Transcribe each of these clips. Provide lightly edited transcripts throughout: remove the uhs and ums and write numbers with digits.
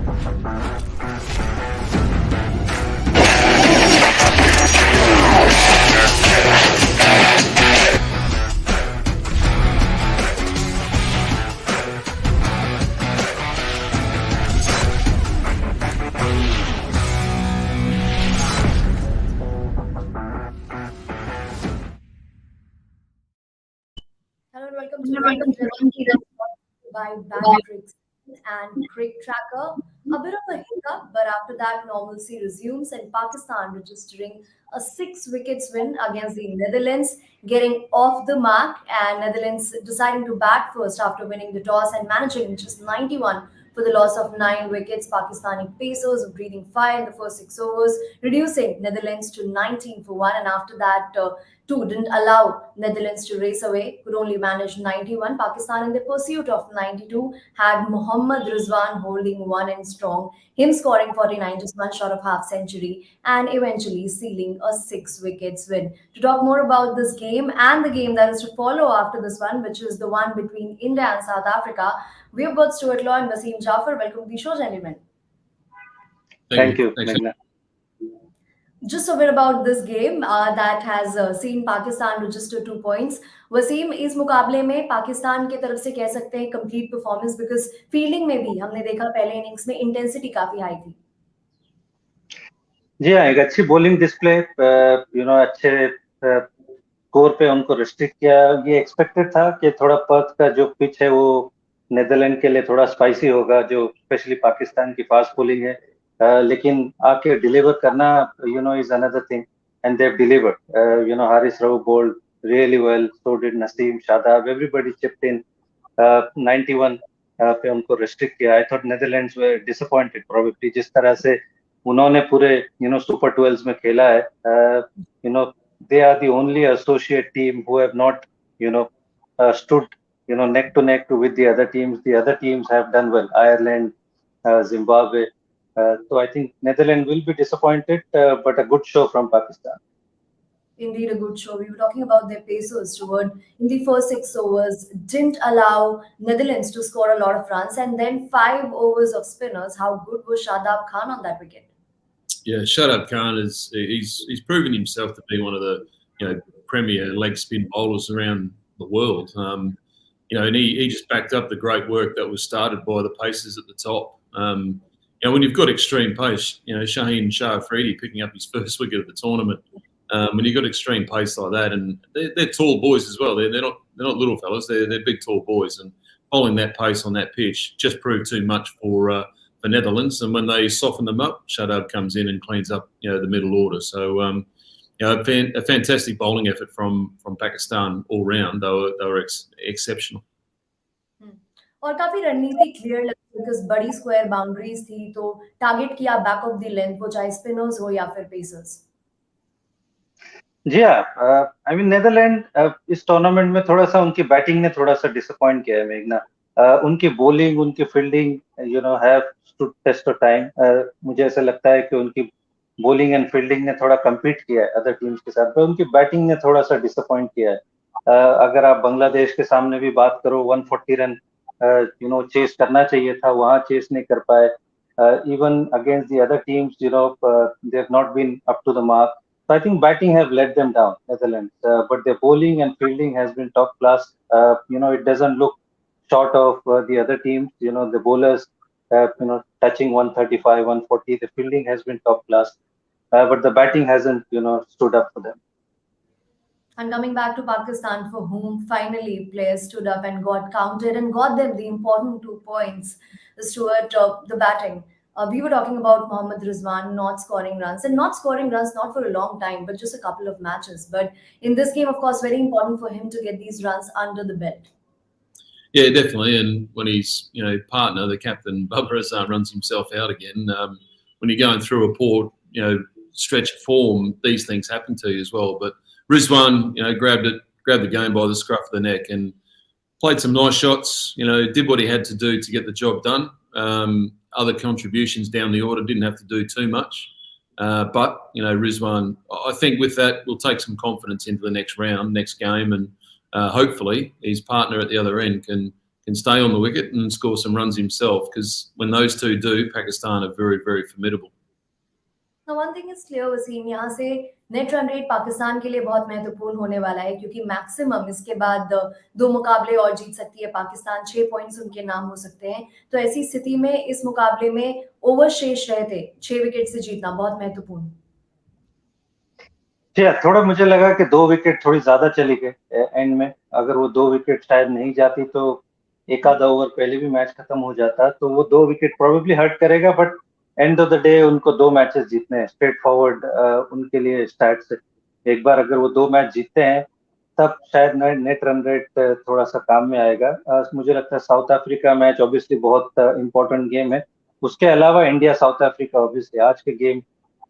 Hello and welcome to Run by Bankrix and CricTracker. A bit of a hiccup, but after that, normalcy resumes, and Pakistan registering a 6 wickets win against the Netherlands, getting off the mark, and Netherlands deciding to bat first after winning the toss and managing just 91 for the loss of 9 wickets. Pakistani pacers breathing fire in the first 6 overs, reducing Netherlands to 19 for 1, and after that, two didn't allow Netherlands to race away, could only manage 91. Pakistan, in the pursuit of 92, had Mohammad Rizwan holding one in strong, him scoring 49, just one shot of half century, and eventually sealing a 6 wickets win. To talk more about this game and the game that is to follow after this one, which is the one between India and South Africa, we have got Stuart Law and Wasim Jaffer. Welcome to the show, gentlemen. Thank you. Just a bit about this game that has seen Pakistan register 2 points. Wasim, इस मुकाबले में पाकिस्तान की तरफ से कह सकते हैं complete performance, because fielding में भी हमने देखा पहले इनिंग्स में इंटेंसिटी काफी हाई थी. जी हाँ, एक अच्छी बॉलिंग डिस्प्ले, अच्छे स्कोर पे उनको रिस्ट्रिक्ट किया. ये एक्सपेक्टेड था कि थोड़ा पर्थ का जो पिच है वो नेदरलैंड के लिए थोड़ा स्पाइसी होगा, जो स्पेशली पाकिस्तान की फास्ट बॉलिंग है. लेकिन आके डिलीवर करना is another thing, and they have delivered. Haris Rao bowled really well, so did Naseem, Shadab, everybody chipped in. 91 पे उनको रिस्ट्रिक्ट किया. I thought Netherlands were disappointed probably, जिस तरह से उन्होंने पूरे सुपर 12 में खेला है. they are the only associate team who have not stood neck to neck with the other teams. The other teams have done well, Ireland, Zimbabwe. So I think Netherlands will be disappointed, but a good show from Pakistan. Indeed, a good show. We were talking about their pacers, Stuart. In the first 6 overs, didn't allow Netherlands to score a lot of runs, and then 5 overs of spinners. How good was Shadab Khan on that wicket? Yeah, Shadab Khan he's proven himself to be one of the premier leg spin bowlers around the world. And he just backed up the great work that was started by the pacers at the top. When you've got extreme pace, Shaheen Shah Afridi picking up his first wicket of the tournament. When you've got extreme pace like that, and they're tall boys as well. They're not little fellas. They're big, tall boys, and bowling that pace on that pitch just proved too much for Netherlands. And when they soften them up, Shadab comes in and cleans up the middle order. So a fantastic bowling effort from Pakistan all round. They were exceptional. और काफी रणनीति clear लगी, because बड़ी square boundaries थी, तो target किया back of the length, वो चाहे स्पिनर्स हो या फिर पेसर्स. जी हाँ, आई मीन नेदरलैंड इस टूर्नामेंट में थोड़ा सा उनकी बैटिंग ने थोड़ा सा डिसअपॉइंट किया है मेघना. उनकी बॉलिंग, उनकी fielding have stood test of time. मुझे ऐसा लगता है कि उनकी बॉलिंग एंड फील्डिंग ने थोड़ा कम्पीट किया है अदर टीम्स के साथ, पर उनकी बैटिंग ने थोड़ा सा डिसअपॉइंट किया है. अगर आप बांग्लादेश के सामने भी बात करो, 140 रन चेस करना चाहिए था, वहां चेस नहीं कर पाए. Even against the other teams they have not been up to the mark. So I think batting have let them down, Netherlands, but their bowling and fielding has been top class. It doesn't look short of the other teams. The bowlers, touching 135, 140. The fielding has been top class, but the batting hasn't, stood up for them. And coming back to Pakistan, for whom finally players stood up and got counted and got them the important 2 points, Stuart, the batting. We were talking about Mohammad Rizwan not scoring runs not for a long time, but just a couple of matches. But in this game, of course, very important for him to get these runs under the belt. Yeah, definitely. And when his partner, the captain, Babar Azhar, runs himself out again, when you're going through a poor stretch of form, these things happen to you as well. But Rizwan, grabbed the game by the scruff of the neck and played some nice shots. Did what he had to do to get the job done. Other contributions down the order didn't have to do too much. But Rizwan, I think with that, will take some confidence into the next round, next game, and hopefully his partner at the other end can can stay on the wicket and score some runs himself, because when those two do, Pakistan are very, very formidable. Now, one thing is clear, Wasim, यहाँ से net run rate Pakistan के लिए बहुत महत्वपूर्ण होने वाला है, क्योंकि मैक्सिमम इसके बाद 2 मुकाबले और जीत सकती है पाकिस्तान, 6 पॉइंट्स उनके नाम हो सकते हैं। तो ऐसी स्थिति में इस मुकाबले में ओवर शेष रहे थे, 6 विकेट से जीतना बहुत महत्वपूर्ण। थोड़ा मुझे लगा कि 2 विकेट थोड़ी ज्यादा चली गई एंड में। अगर वो 2 विकेट शायद नहीं जाती तो एक आधा ओवर पहले भी मैच खत्म हो जाता, तो वो 2 विकेट प्रोबेबली हर्ट करेगा। But end of the day उनको 2 मैचेस जीतने हैं, स्ट्रेट फॉरवर्ड उनके लिए स्टार्ट से। एक बार अगर वो 2 मैच जीतते हैं तब शायद नेट रन रेट थोड़ा सा काम में आएगा। मुझे लगता है साउथ अफ्रीका मैच ऑब्वियसली बहुत इंपॉर्टेंट गेम है। उसके अलावा इंडिया साउथ अफ्रीका, ऑब्वियसली आज के गेम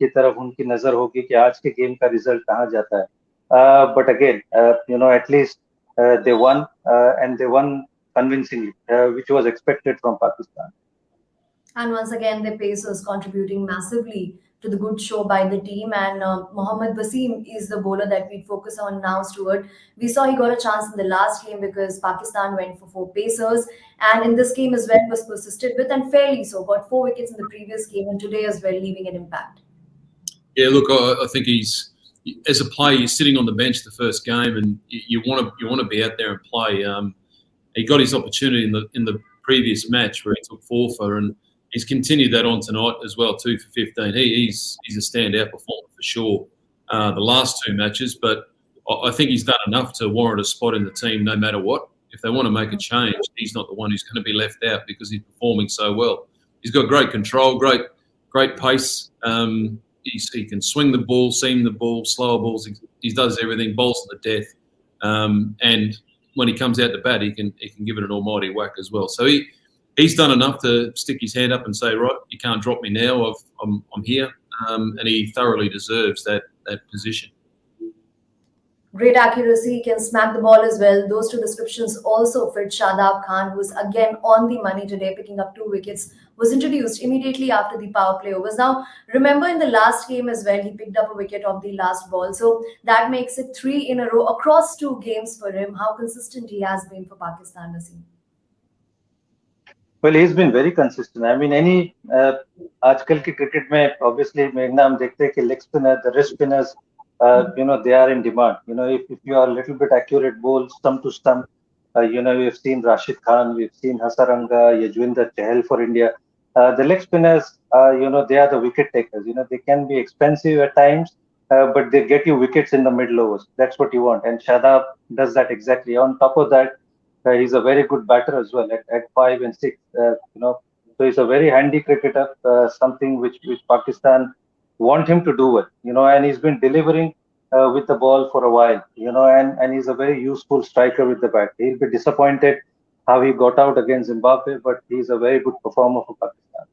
की तरफ उनकी नजर होगी कि आज के गेम का रिजल्ट कहाँ जाता है। But again at least they one and they one convincingly, which was expected from Pakistan. And once again, the Pacers contributing massively to the good show by the team. And Mohammad Wasim is the bowler that we focus on now, Stuart. We saw he got a chance in the last game because Pakistan went for 4 Pacers. And in this game as well was persisted with, and fairly so. Got 4 wickets in the previous game and today as well, leaving an impact. Yeah, look, I think he's, as a player, you're sitting on the bench the first game, and you want to be out there and play. He got his opportunity in the previous match where he took 4 for, and he's continued that on tonight as well, 2 for 15. He's a standout performer for sure. The last 2 matches, but I think he's done enough to warrant a spot in the team no matter what. If they want to make a change, he's not the one who's going to be left out because he's performing so well. He's got great control, great pace. He can swing the ball, seam the ball, slower balls. He does everything, bowls to the death. And when he comes out to bat, he can give it an almighty whack as well. So he's done enough to stick his hand up and say, right, you can't drop me now. I'm here, and he thoroughly deserves that position. Great accuracy, he can smack the ball as well. Those 2 descriptions also fit Shadab Khan, who's again on the money today, picking up 2 wickets, was introduced immediately after the power play overs. Now, remember in the last game as well, he picked up a wicket off the last ball. So that makes it 3 in a row across 2 games for him. How consistent he has been for Pakistan, Naseem? Well, he's been very consistent. I mean, आजकल की cricket में obviously हम देखते हैं कि leg spinner, the wrist spinners, they are in demand. If you are a little bit accurate bowl, stump to stump, we've seen Rashid Khan, we've seen Hasaranga, Yajwinder Chahal for India. The leg spinners, they are the wicket takers. They can be expensive at times, but they get you wickets in the middle overs. That's what you want. And Shadab does that exactly. On top of that, he's a very good batter as well at 5 and 6. So he's a very handy cricketer, something which Pakistan want him to do it, and he's been delivering with the ball for a while, and he's a very useful striker with the bat. He'll be disappointed how he got out against Zimbabwe, but he's a very good performer for Pakistan.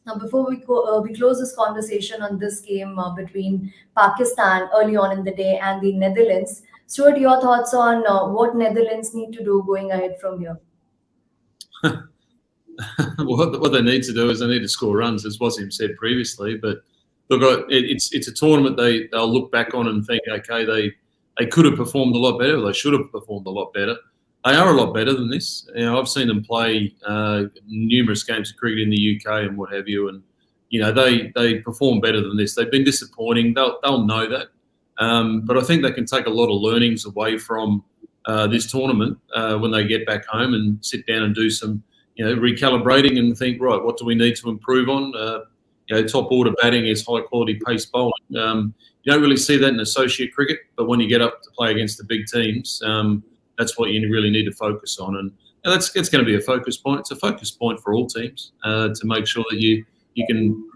Now, before we close this conversation on this game between Pakistan early on in the day and the Netherlands, Stuart, your thoughts on what Netherlands need to do going ahead from here? What they need to do is they need to score runs, as Wasim said previously. But look, it's a tournament they'll look back on and think, okay, they could have performed a lot better. They should have performed a lot better. They are a lot better than this. I've seen them play numerous games of cricket in the UK and what have you, and they perform better than this. They've been disappointing. They'll know that, but I think they can take a lot of learnings away from this tournament when they get back home and sit down and do some recalibrating and think, right, what do we need to improve on? Top order batting is high quality pace bowling. You don't really see that in associate cricket, but when you get up to play against the big teams, that's what you really need to focus on. And it's going to be a focus point. It's a focus point for all teams to make sure that you can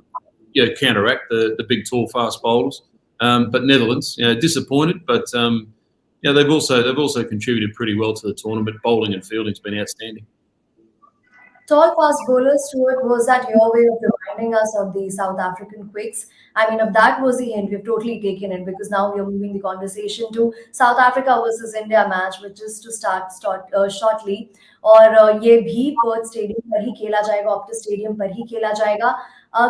counteract the big, tall, fast bowlers. But Netherlands, disappointed, but they've also contributed pretty well to the tournament. Bowling and fielding's been outstanding. Tall fast bowlers, Stuart, was that your way of reminding us of the South African quicks? I mean, if that was the hint, we've totally taken it, because now we are moving the conversation to South Africa versus India match, which is to start shortly. और ये भी Perth stadium पर ही खेला जाएगा, obtuse stadium पर ही खेला जाएगा,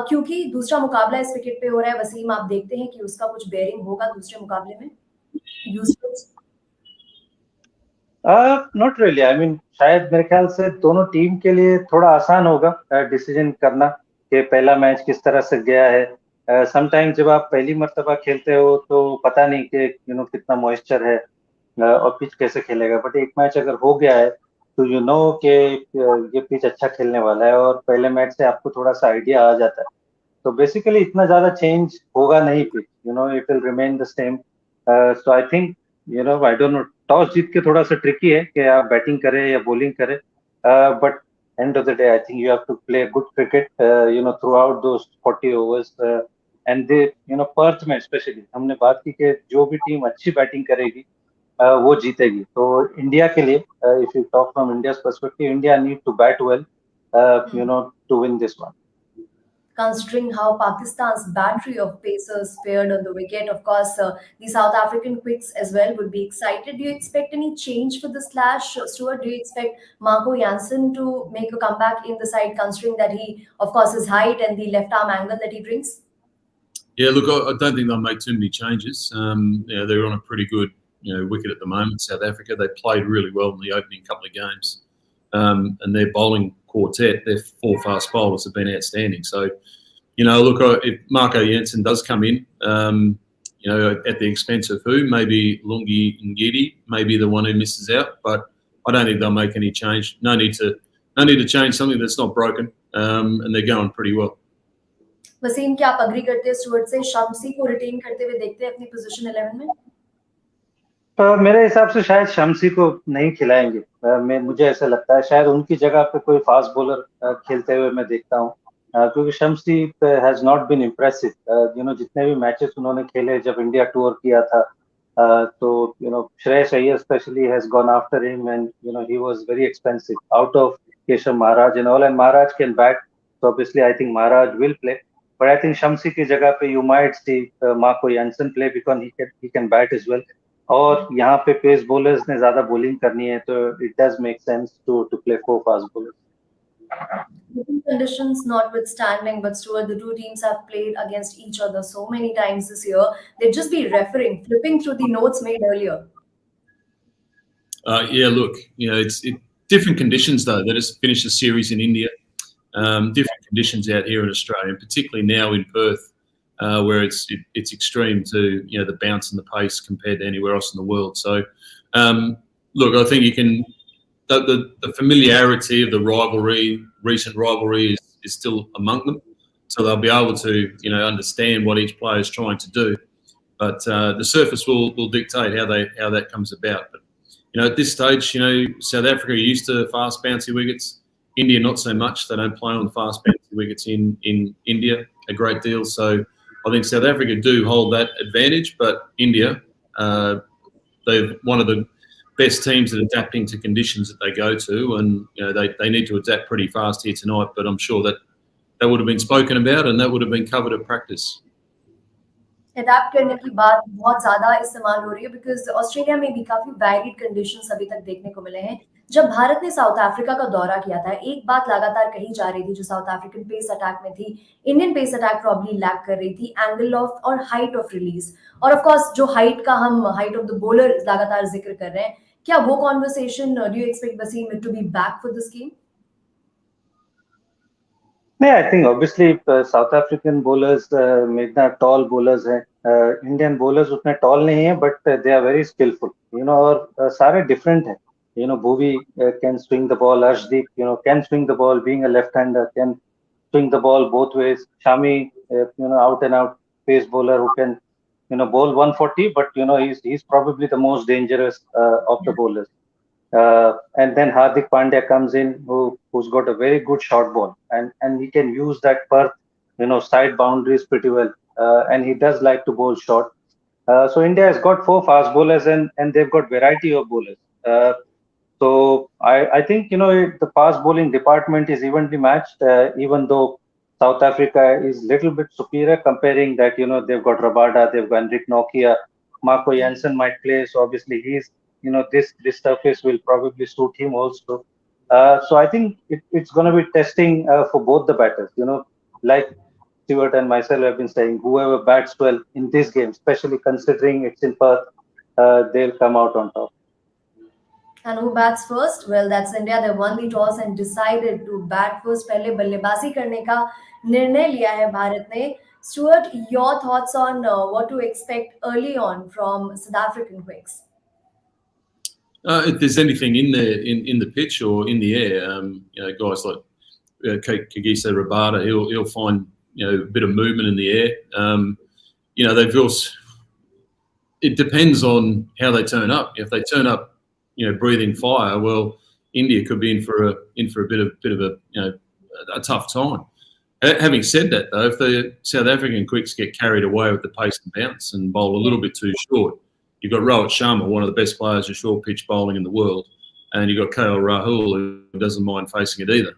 क्योंकि दूसरा मुकाबला इस विकेट पे हो रहा है। वसीम, आप देखते हैं कि उसका कुछ बेयरिंग होगा दूसरे मुकाबले में? नॉट रियली, आई मीन शायद मेरे ख्याल से दोनों टीम के लिए थोड़ा आसान होगा डिसीजन करना कि पहला मैच किस तरह से गया है। समटाइम जब आप पहली मर्तबा खेलते हो तो पता नहीं कि कितना मॉइस्चर है और पिच कैसे खेलेगा, बट एक मैच अगर हो गया है तो कि ये पिच अच्छा खेलने वाला है और पहले मैच से आपको थोड़ा सा आइडिया आ जाता है। तो बेसिकली इतना ज्यादा चेंज होगा नहीं pitch, it will remain the same. So I think I don't know, toss जीत के थोड़ा सा ट्रिकी है कि आप बैटिंग करें या बॉलिंग करें, but end of the day I think you have to play good cricket throughout those 40 overs. And they Perth में स्पेशली हमने बात की कि जो भी टीम अच्छी बैटिंग करेगी वो जीतेगी। तो इंडिया के लिए, if you talk from India's perspective, India need to bat well to win this one. Considering how Pakistan's battery of pacers fared on the wicket. Of course, the South African quicks as well would be excited. Do you expect any change for the slash, Stuart? Do you expect Marco Janssen to make a comeback in the side, considering that he, of course, his height and the left arm angle that he brings? Yeah, look, I don't think they'll make too many changes. They're on a pretty good wicket at the moment, South Africa. They played really well in the opening couple of games. And their bowling quartet, their four fast bowlers have been outstanding. So, look, if Marco Jansen does come in, at the expense of who, maybe Lungi Ngidi, maybe the one who misses out, but I don't think they'll make any change. No need to change something that's not broken, and they're going pretty well. Wasim, क्या आप agree करते हैं Stuart से? शम्सी को retain करते हुए देखते हैं अपनी पोजीशन 11 में? मेरे हिसाब से शायद शम्सी को नहीं खिलाएंगे। मुझे ऐसा लगता है शायद उनकी जगह पे कोई फास्ट बॉलर खेलते हुए मैं देखता हूँ, क्योंकि Shamsi has not been impressive. जितने भी मैचेस उन्होंने खेले जब इंडिया टूर किया था, तो Shreyas Iyer specially has gone after him and he was very expensive out of Keshav Maharaj and all, and Maharaj can bat, so obviously I think Maharaj will play, but I think Shamsi की जगह पे you might see Marco Jansen play because he can bat as well। और यहाँ पे pace bowlers ने ज्यादा bowling करनी है, तो it does make sense to play four fast bowlers. Different conditions notwithstanding, but Stuart, the two teams have played against each other so many times this year. They'd just be referring, flipping through the notes made earlier. Yeah, look, it's different conditions though. They just finished the series in India. Different conditions out here in Australia, and particularly now in Perth, where it's extreme to the bounce and the pace compared to anywhere else in the world. So, look, I think you can the familiarity of the rivalry, recent rivalry, is still among them, so they'll be able to understand what each player is trying to do. But the surface will dictate how that comes about. But at this stage, South Africa are used to fast bouncy wickets. India not so much. They don't play on fast bouncy wickets in India a great deal. So I think South Africa do hold that advantage, but India, they're one of the best teams at adapting to conditions that they go to, and they need to adapt pretty fast here tonight. But I'm sure that would have been spoken about and that would have been covered at practice. Adapt करने की बात बहुत ज्यादा इस्तेमाल हो रही है because Australia में भी काफी वैरिड कंडीशंस अभी तक देखने को मिले हैं। जब भारत ने साउथ अफ्रीका का दौरा किया था, एक बात लगातार कही जा रही थी जो साउथ अफ्रीकन पेस अटैक में थी, Indian pace attack probably lack कर रही थी, एंगल ऑफ और हाइट ऑफ रिलीज। और ऑफ कोर्स जो हाइट का हम हाइट ऑफ द बॉलर लगातार जिक्र कर रहे हैं, क्या वो conversation do you expect Wasim to be back for this game? नहीं, I think obviously South African bowlers में इतना टॉल बॉलर्स हैं, इंडियन बॉलर्स उतने टॉल नहीं है, but they are very skilful, और सारे डिफरेंट हैं। Bhuvi can swing the ball, Arshdeep can swing the ball, being a left hander can swing the ball both ways, Shami out and out pace bowler who can bowl 140, but he's probably the most dangerous of the bowlers. And then Hardik Pandya comes in, who's got a very good short ball, and he can use that per side boundaries pretty well, and he does like to bowl short. So India has got four fast bowlers, and they've got variety of bowlers. So I think the fast bowling department is evenly matched, even though South Africa is little bit superior, comparing that they've got Rabada, they've got Enric Nokia, Marco Jansen might play, so obviously he's this surface will probably suit him also. So I think it's going to be testing for both the batters. Like Stewart and myself have been saying, whoever bats well in this game, especially considering it's in Perth, they'll come out on top. And who bats first? Well, that's India. They won the toss and decided to bat first. पहले बल्लेबाजी करने का निर्णय लिया है भारत ने. Stuart, your thoughts on what to expect early on from South African Quicks? If there's anything in there in the pitch or in the air, guys like Kagisa Rabada, he'll find a bit of movement in the air. They've also, it depends on how they turn up. If they turn up, breathing fire, well, India could be in for a bit of a tough time. Having said that, though, if the South African Quicks get carried away with the pace and bounce and bowl a little bit too short, you've got Rohit Sharma, one of the best players of short pitch bowling in the world, and you've got KL Rahul, who doesn't mind facing it either.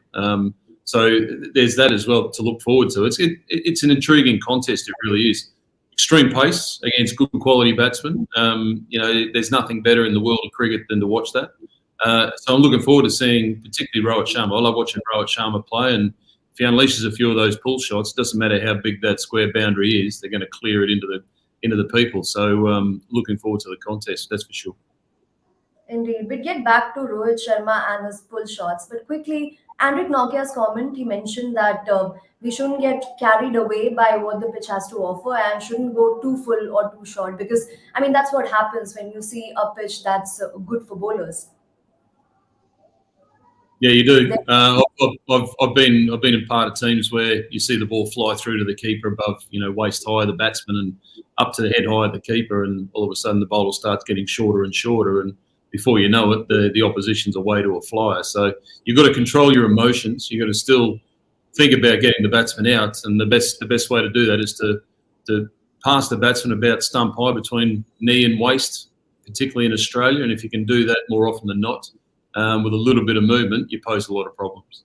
So there's that as well to look forward to. It's an intriguing contest. It really is. Extreme pace against good quality batsmen. There's nothing better in the world of cricket than to watch that. So I'm looking forward to seeing particularly Rohit Sharma. I love watching Rohit Sharma play, and if he unleashes a few of those pull shots, it doesn't matter how big that square boundary is, they're going to clear it into the people. So looking forward to the contest, that's for sure. Indeed. But get back to Rohit Sharma and his pull shots. But quickly, Andrik Nokia's comment, he mentioned that we shouldn't get carried away by what the pitch has to offer and shouldn't go too full or too short, because, I mean, that's what happens when you see a pitch that's good for bowlers. Yeah, you do. I've been in part of teams where you see the ball fly through to the keeper above, waist high of the batsman and up to the head high of the keeper, and all of a sudden the bowler starts getting shorter and shorter, and before you know it, the opposition's away to a flyer. So you've got to control your emotions. You've got to still think about getting the batsman out, and the best way to do that is to pass the batsman about stump high between knee and waist, particularly in Australia. And if you can do that more often than not, with a little bit of movement, you pose a lot of problems.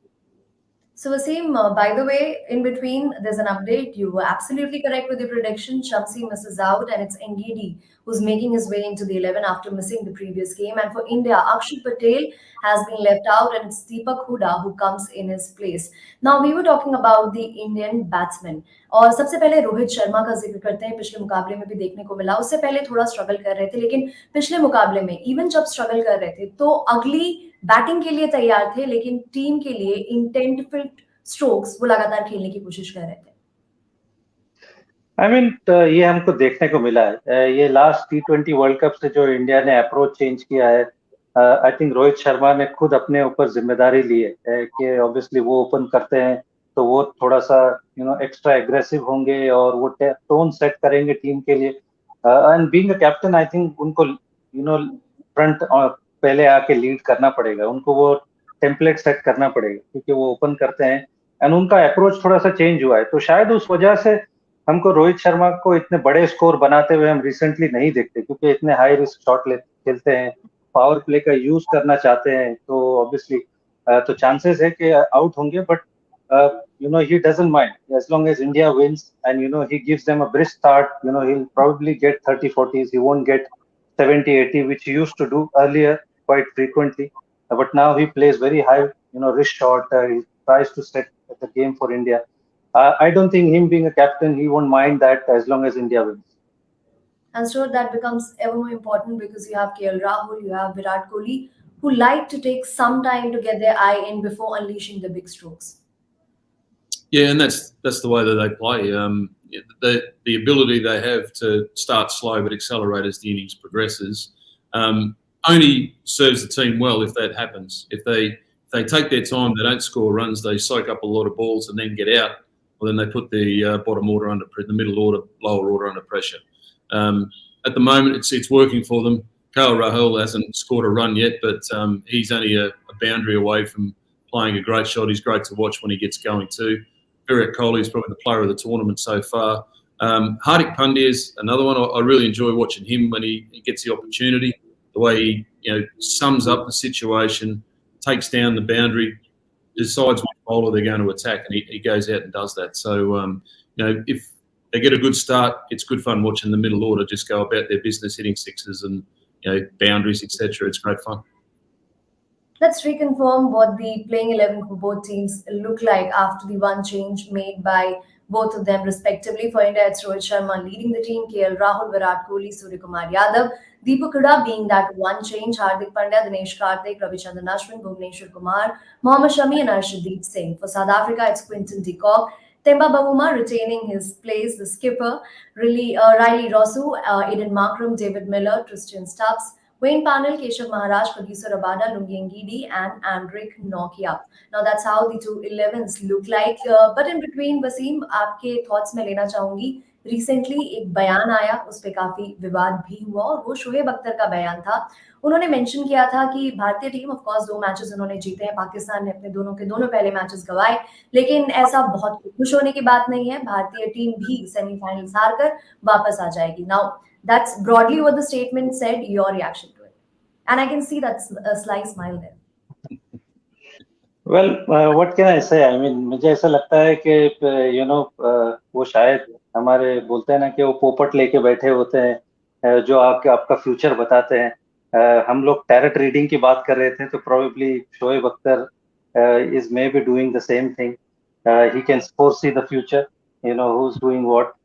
So, Wasim, by the way, in between, there's an update. You were absolutely correct with your prediction. Shamsi misses out, and it's Ngidi who's making his way into the 11 after missing the previous game. And for India, Akshar Patel has been left out, and it's Deepak Huda who comes in his place. Now, we were talking about the Indian batsmen. और सबसे पहले रोहित शर्मा का जिक्र करते हैं. पिछले मुकाबले में भी देखने को मिला. उससे पहले थोड़ा स्ट्रगल कर रहे थे, लेकिन पिछले मुकाबले में इवन जब स्ट्रगल कर रहे थे तो अगली बैटिंग के लिए तैयार थे, लेकिन टीम के लिए इंटेंटफुल स्ट्रोक्स वो लगातार खेलने की कोशिश कर रहे थे. आई मीन ये हमको देखने को मिला है. ये लास्ट T20 वर्ल्ड कप से जो इंडिया ने अप्रोच चेंज किया है, आई थिंक रोहित शर्मा ने खुद अपने ऊपर जिम्मेदारी ली है कि ऑब्वियसली वो ओपन करते हैं तो वो थोड़ा सा एक्स्ट्रा एग्रेसिव होंगे और वो टोन सेट करेंगे टीम के लिए. And being a captain, I think उनको फ्रंट पहले आके लीड करना पड़ेगा. उनको वो टेम्पलेट सेट करना पड़ेगा क्योंकि वो ओपन करते हैं एंड उनका अप्रोच थोड़ा सा चेंज हुआ है. तो शायद उस वजह से हमको रोहित शर्मा को इतने बड़े स्कोर बनाते हुए हम रिसेंटली नहीं देखते, क्योंकि इतने हाई रिस्क शॉट खेलते हैं, पावर प्ले का यूज करना चाहते हैं. तो ऑब्वियसली तो चांसेस है कि आउट होंगे, but he doesn't mind as long as India wins, and he gives them a brisk start. He'll probably get 30-40s. He won't get 70-80, which he used to do earlier quite frequently. But now he plays very high, wrist shot. He tries to set the game for India. I don't think him being a captain, he won't mind that as long as India wins. And so that becomes ever more important because you have KL Rahul, you have Virat Kohli, who like to take some time to get their eye in before unleashing the big strokes. Yeah, and that's the way that they play. The ability they have to start slow but accelerate as the innings progresses only serves the team well if that happens. If they take their time, they don't score runs, they soak up a lot of balls and then get out, well, then they put the bottom order the middle order, lower order under pressure. At the moment, it's working for them. KL Rahul hasn't scored a run yet, but he's only a boundary away from playing a great shot. He's great to watch when he gets going too. Virat Kohli is probably the player of the tournament so far. Hardik Pandya is another one. I really enjoy watching him when he gets the opportunity. The way he sums up the situation, takes down the boundary, decides which bowler they're going to attack, and he goes out and does that. So if they get a good start, it's good fun watching the middle order just go about their business, hitting sixes and boundaries, etc. It's great fun. Let's reconfirm what the playing 11 for both teams look like after the one change made by both of them respectively. For India, it's Rohit Sharma leading the team, KL Rahul, Virat Kohli, Suryakumar Yadav, Deepak Hooda being that one change, Hardik Pandya, Dinesh Karthik, Ravichandran Ashwin, Bhuvneshwar Kumar, Mohammad Shami, and Arshdeep Singh. For South Africa, it's Quinton de Kock, Temba Bavuma retaining his place, the skipper, Riley Rossou, Aiden Markram, David Miller, Tristan Stubbs, Wayne Panel, Keshav Maharaj, Producer Rabada, Lungi Ngidi, and Andrick Nokia. Now that's how the two 11s look like. But in between, Wasim, आपके thoughts मैं लेना चाहूंगी. Recently एक बयान आया, उस पे काफी विवाद भी हुआ और वो शोएब अख्तर का बयान था. उन्होंने मेंशन किया था कि भारतीय टीम ऑफ कोर्स 2 मैचेस उन्होंने जीते हैं, पाकिस्तान ने अपने दोनों के दोनों पहले मैचेस गवाए, लेकिन ऐसा बहुत खुश होने की बात नहीं है. भारतीय टीम भी सेमीफाइनल्स हारकर वापस आ जाएगी. Now that's broadly what the statement said. Your reaction to it? And I can see that's a sly smile there. Well, what can I say? I mean, मुझे ऐसा लगता है कि वो शायद हमारे बोलते हैं ना कि वो पोपट लेके बैठे होते हैं, जो आपका फ्यूचर बताते हैं. हम लोग टैरेट रीडिंग की बात कर रहे थे, तो probably Shoaib Akhtar is maybe doing the same thing. He can foresee the future, who's doing what.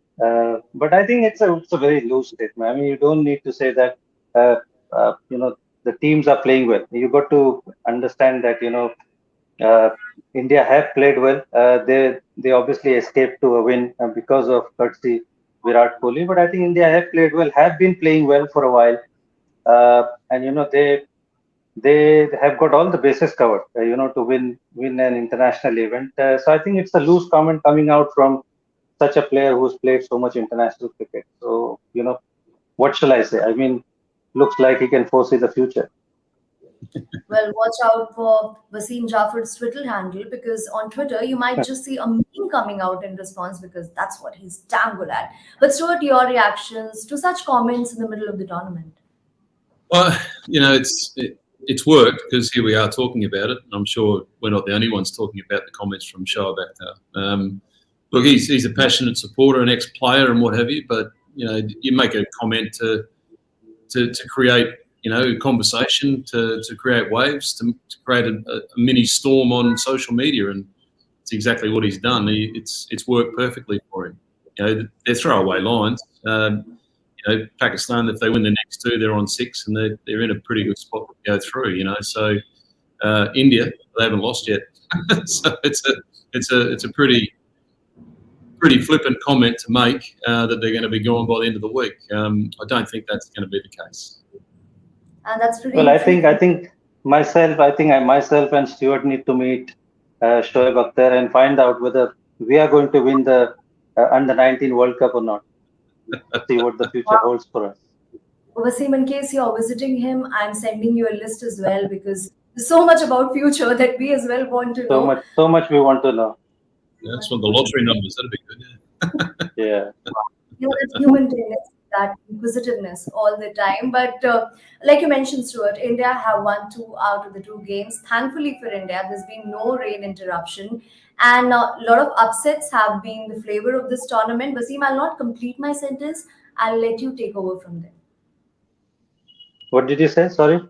But I think it's a very loose statement. I mean, you don't need to say that, the teams are playing well. You got to understand that, India have played well. They obviously escaped to a win because of courtesy Virat Kohli. But I think India have played well, have been playing well for a while, and they have got all the bases covered, to win an international event. So I think it's a loose comment coming out from such a player who's played so much international cricket. So what shall I say? I mean, looks like he can foresee the future. Well, watch out for Wasim Jaffer's Twitter handle, because on Twitter you might just see a meme coming out in response, because that's what he's damn good at. But Stuart, your reactions to such comments in the middle of the tournament? Well, it's worked, because here we are talking about it. I'm sure we're not the only ones talking about the comments from Shoaib Akhtar. Look, he's a passionate supporter, an ex-player, and what have you. But you make a comment to create conversation, to create waves, to create a mini storm on social media, and it's exactly what he's done. It's worked perfectly for him. They're throwaway lines. Pakistan, if they win the next two, they're on 6, and they're in a pretty good spot to go through. So India, they haven't lost yet. So it's a pretty flippant comment to make, that they're going to be gone by the end of the week. I don't think that's going to be the case. And that's pretty. Well, I think myself and Stuart need to meet Shoaib Akhtar and find out whether we are going to win the Under-19 World Cup or not. See what the future holds for us. Wasim, in case you're visiting him, I'm sending you a list as well, because there's so much about future that we as well want to know. So much we want to know. Yeah, that's one of the lottery numbers. That'd be good. Yeah. That human tendency, that inquisitiveness all the time. But like you mentioned, Stuart, India have won 2 out of the 2 games. Thankfully for India, there's been no rain interruption. And a lot of upsets have been the flavor of this tournament. Wasim, I'll not complete my sentence. I'll let you take over from there. What did you say? Sorry?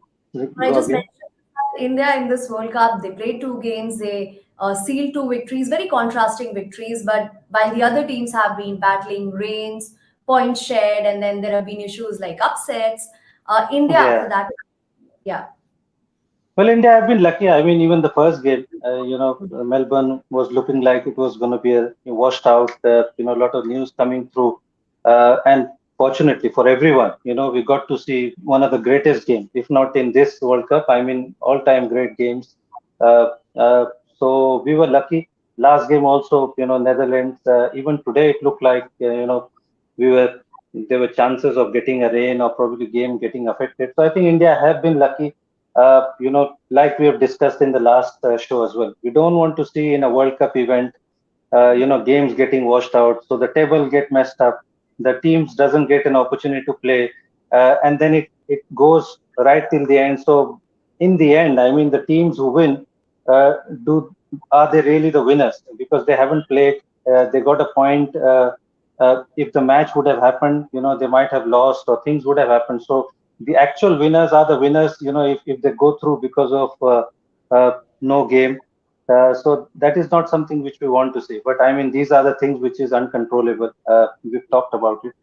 I just mentioned that India in this World Cup, they played 2 games. They sealed 2 victories, very contrasting victories. But while the other teams have been battling rains, points shared, and then there have been issues like upsets, India, for that, yeah. Well, India have been lucky. I mean, even the first game, Melbourne was looking like it was going to be washed out. A lot of news coming through, and fortunately for everyone, we got to see one of the greatest games, if not in this World Cup. I mean, all-time great games. So we were lucky. Last game also, Netherlands. Even today, it looked like there were chances of getting a rain or probably game getting affected. So I think India have been lucky. Like we have discussed in the last show as well, we don't want to see in a World Cup event, games getting washed out. So the table get messed up, the teams doesn't get an opportunity to play, and then it goes right till the end. So in the end, I mean, the teams who win, are they really the winners? Because they haven't played, they got a point. If the match would have happened, they might have lost or things would have happened. So the actual winners are the winners, if they go through because of no game. So that is not something which we want to see. But I mean, these are the things which is uncontrollable. We've talked about it.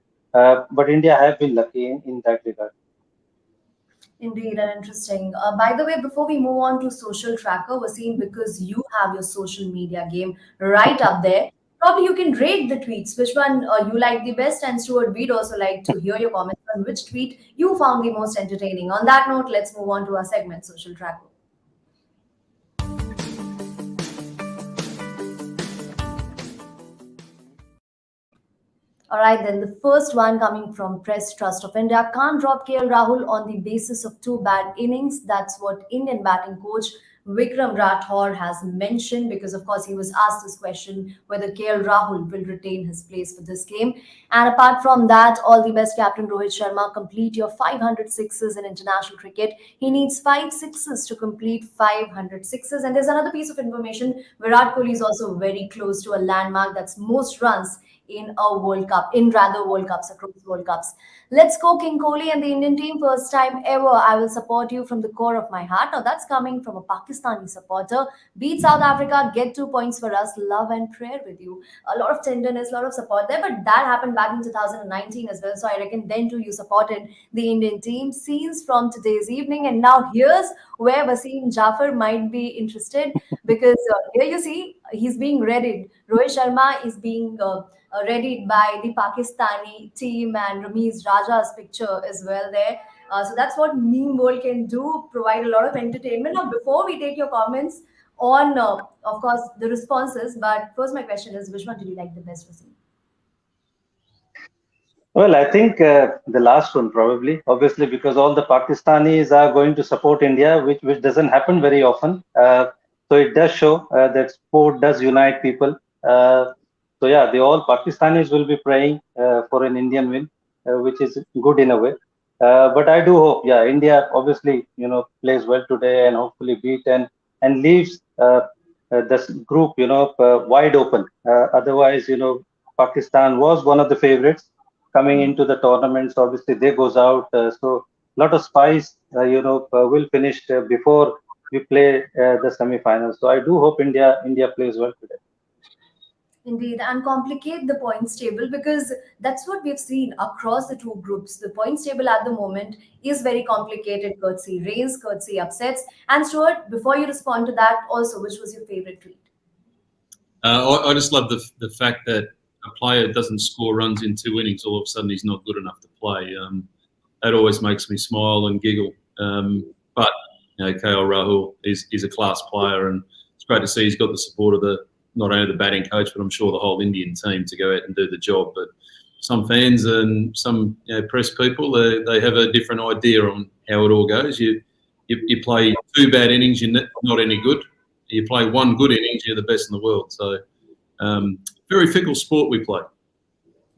But India have been lucky in that regard. Indeed, and interesting. By the way, before we move on to social tracker, Wasim, because you have your social media game right up there, probably you can rate the tweets. Which one you like the best? And Stuart, we'd also like to hear your comments on which tweet you found the most entertaining. On that note, let's move on to our segment, social tracker. All right, then the first one coming from Press Trust of India, can't drop KL Rahul on the basis of two bad innings. That's what Indian batting coach Vikram Rathore has mentioned because, of course, he was asked this question whether KL Rahul will retain his place for this game. And apart from that, all the best, Captain Rohit Sharma. Complete your 500 sixes in international cricket. He needs 5 sixes to complete 500 sixes. And there's another piece of information: Virat Kohli is also very close to a landmark, that's most runs in a World Cup, in rather World Cups, across World Cups. Let's go, King Kohli and the Indian team. First time ever, I will support you from the core of my heart. Now, that's coming from a Pakistani supporter. Beat South Africa, get 2 points for us. Love and prayer with you. A lot of tenderness, a lot of support there, but that happened back in 2019 as well. So I reckon then too you supported the Indian team. Scenes from today's evening, and now here's where Wasim Jaffer might be interested because here you see he's being readied. Rohit Sharma is being readied by the Pakistani team, and Ramiz Raja's picture as well there. So that's what meme world can do, provide a lot of entertainment. Now, before we take your comments on, of course, the responses, but first my question is, which one did you like the best, Wasim? Well, I think the last one probably, obviously, because all the Pakistanis are going to support India, which doesn't happen very often. So it does show that sport does unite people. So yeah, the all Pakistanis will be praying for an Indian win, which is good in a way. But I do hope, yeah, India obviously plays well today and hopefully beat and leaves this group wide open. Otherwise, Pakistan was one of the favorites coming Hmm. into the tournaments. Obviously, they goes out. So a lot of spice, will finish before we play the semi-finals. So I do hope India plays well today. Indeed, and complicate the points table because that's what we've seen across the two groups. The points table at the moment is very complicated, courtesy rains, courtesy upsets. And Stuart, before you respond to that, also, which was your favorite tweet? I just love the fact that a player doesn't score runs in 2 innings, all of a sudden he's not good enough to play. That always makes me smile and giggle. But KL Rahul is a class player, and it's great to see he's got the support of not only the batting coach, but I'm sure the whole Indian team to go out and do the job. But some fans and some press people, they have a different idea on how it all goes. You play 2 bad innings, you're not any good. You play 1 good innings, you're the best in the world. So very fickle sport we play.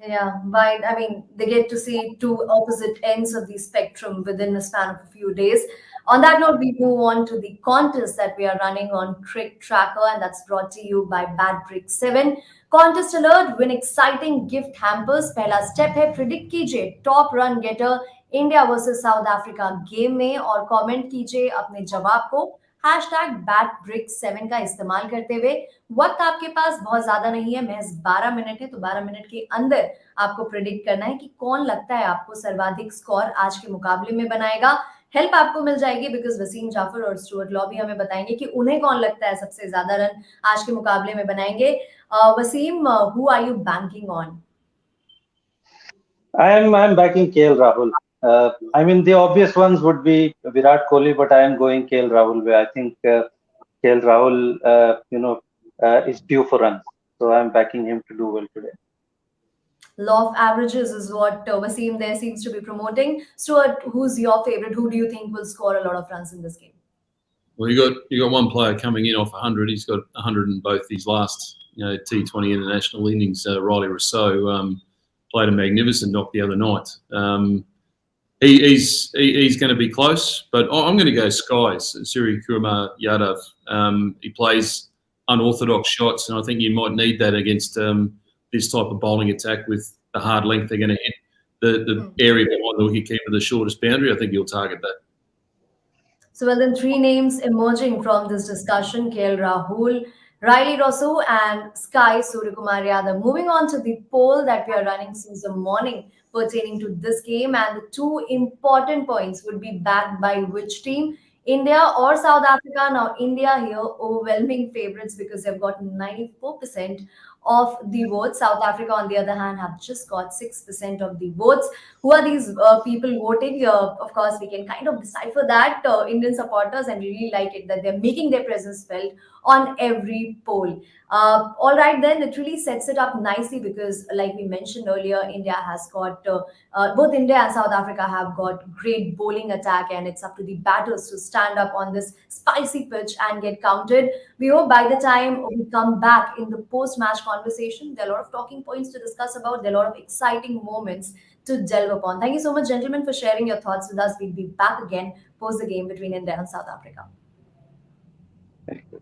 Yeah, but I mean, they get to see two opposite ends of the spectrum within a span of a few days. On that note, we move on to the contest that we are running on CricTracker, and that's brought to you by Bad Brick 7. Contest alert, win exciting gift hampers. पहला step है, predict कीजिए top run getter India versus south Africa game में और comment कीजिए अपने जवाब को hashtag बैटब्रिक7 का इस्तेमाल करते हुए। वक्त आपके पास बहुत ज्यादा नहीं है, महज 12 मिनट है, तो 12 मिनट के अंदर आपको प्रिडिक्ट करना है कि कौन लगता है आपको सर्वाधिक स्कोर आज के मुकाबले में बनाएगा। हेल्प आपको मिल जाएगी बिकॉज वसीम जाफर और स्टुअर्ट लॉ भी हमें बताएंगे कि उन्हें कौन लगता है सबसे ज्यादा रन आज के मुकाबले में बनाएंगे। Wasim, who are you banking on? I'm backing KL Rahul. I mean, the obvious ones would be Virat Kohli, but I am going KL Rahul way. I think KL Rahul, is due for runs, so I'm backing him to do well today. Law of averages is what Wasim there seems to be promoting. Stuart, who's your favorite? Who do you think will score a lot of runs in this game? Well, you got one player coming in off 100. He's got 100 in both his last T20 international innings. Riley Rousseau played a magnificent knock the other night. He's going to be close, but I'm going to go Skies. Siri Kurma Yadav. He plays unorthodox shots, and I think you might need that against this type of bowling attack with the hard length they're going to hit. The area behind the wicketkeeper, the shortest boundary, I think he'll target that. So, well, then three names emerging from this discussion: KL Rahul, Riley Rosso, and Sky Suryakumar Yadav. Moving on to the poll that we are running since the morning pertaining to this game, and the two important points would be backed by which team? India or South Africa. Now, India here, overwhelming favorites because they've got 94% of the votes. South Africa, on the other hand, have just got 6% of the votes. Who are these people voting? Of course, we can kind of decipher that Indian supporters, and really like it that they're making their presence felt on every poll. All right, then it really sets it up nicely because, like we mentioned earlier, India has got both India and South Africa have got great bowling attack, and it's up to the batters to stand up on this spicy pitch and get counted. We hope by the time we come back in the post-match conversation, there are a lot of talking points to discuss about. There are a lot of exciting moments to delve upon. Thank you so much, gentlemen, for sharing your thoughts with us. We'll be back again post the game between India and South Africa. Thank you.